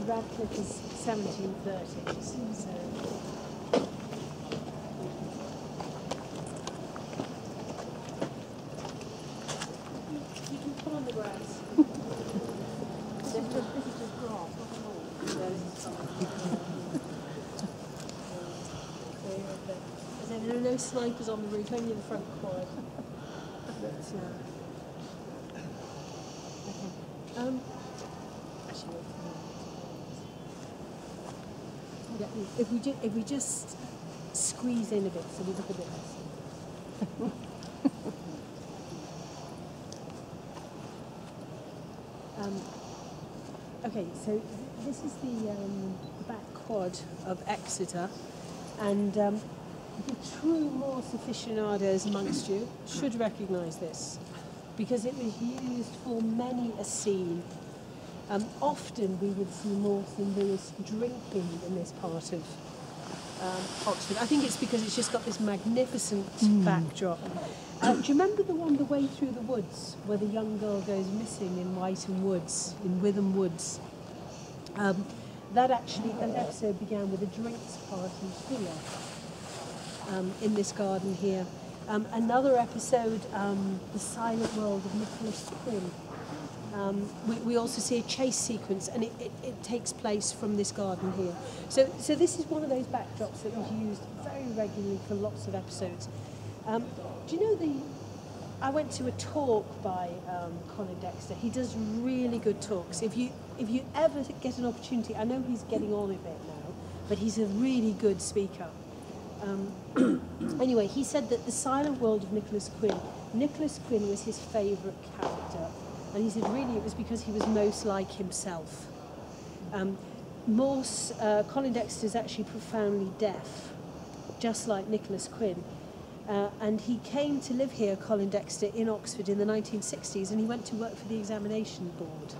Radcliffe is 1730s. So. You can put on the grass. This is just grass, there are no snipers on the roof, only in the front quad. If we just squeeze in a bit, so we look a bit less. Okay, so this is the back quad of Exeter, and the true Morse aficionados amongst you should recognise this, because it was used for many a scene. Often we would see Morse and Lewis drinking in this part of Oxford. I think it's because it's just got this magnificent backdrop. Do you remember the one, The Way Through the Woods, where the young girl goes missing in Wytham Woods, in Witham Woods? That episode began with a drinks party here, in this garden here. Another episode, The Silent World of Nicholas Quinn. We also see a chase sequence, and it takes place from this garden here. So this is one of those backdrops that was used very regularly for lots of episodes. Do you know I went to a talk by Colin Dexter. He does really good talks. If you ever get an opportunity, I know he's getting on a bit now, but he's a really good speaker. Anyway, he said that The Silent World of Nicholas Quinn was his favourite character. And he said really it was because he was most like himself. Colin Dexter is actually profoundly deaf, just like Nicholas Quinn. And he came to live here, Colin Dexter, in Oxford in the 1960s, and he went to work for the examination board.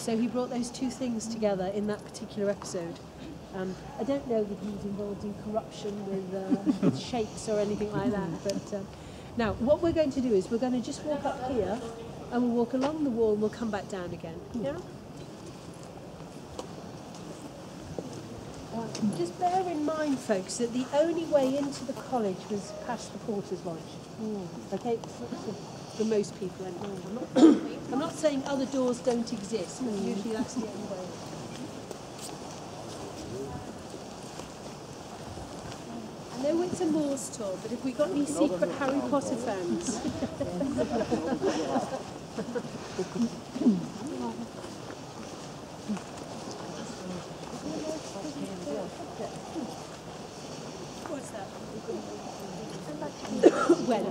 So he brought those two things together in that particular episode. I don't know that he was involved in corruption with sheikhs or anything like that. But now, what we're going to do is we're going to just walk up here, and we'll walk along the wall, and we'll come back down again. Yeah? Just bear in mind, folks, that the only way into the college was past the porter's lodge. Okay, for most people anyway. I'm not saying other doors don't exist, but usually that's the only way. I know it's a Morse tour, but have we got any secret Harry Potter fans? What's that? When?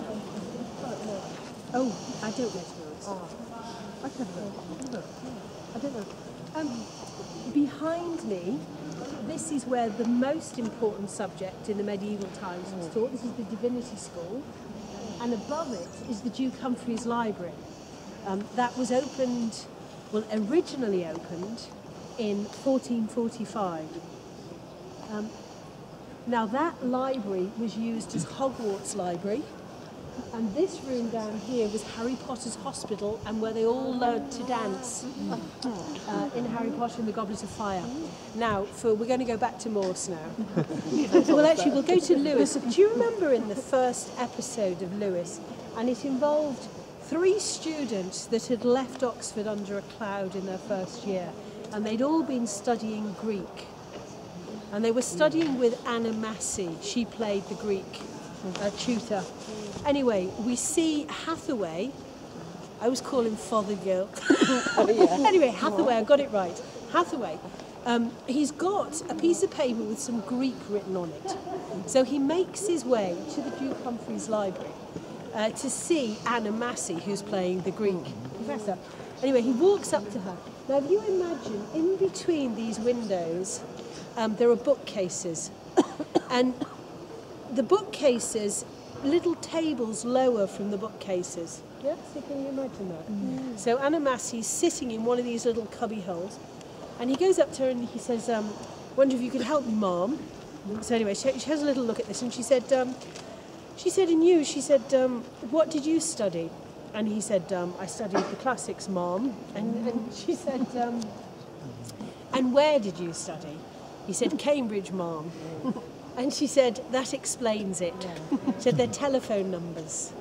Oh, I don't know, to be honest. I don't know. Behind me, this is where the most important subject in the medieval times was taught. This is the Divinity School, and above it is the Duke Humphreys Library. That was originally opened in 1445. Now that library was used as Hogwarts Library, and this room down here was Harry Potter's hospital, and where they all learnt to dance in Harry Potter and the Goblet of Fire. Now, we're going to go back to Morse now. Well, actually, we'll go to Lewis. Do you remember in the first episode of Lewis, and it involved 3 students that had left Oxford under a cloud in their first year, and they'd all been studying Greek. And they were studying with Anna Massey. She played the Greek tutor. Anyway, we see Hathaway. I always call him Fothergill. Anyway, Hathaway, I got it right. Hathaway. He's got a piece of paper with some Greek written on it. So he makes his way to the Duke Humphreys Library to see Anna Massey, who's playing the Greek professor. Anyway, he walks up to her. Now, if you imagine, in between these windows, there are bookcases. And the bookcases, little tables lower from the bookcases. Yeah, so can you imagine that? So Anna Massey's sitting in one of these little cubby holes, and he goes up to her and he says, wonder if you could help me, Mom. So anyway, she has a little look at this, and she said, what did you study? And he said, I studied the classics, Mom. And she said, And where did you study? He said, Cambridge, Ma'am. And she said, that explains it. She said, their telephone numbers.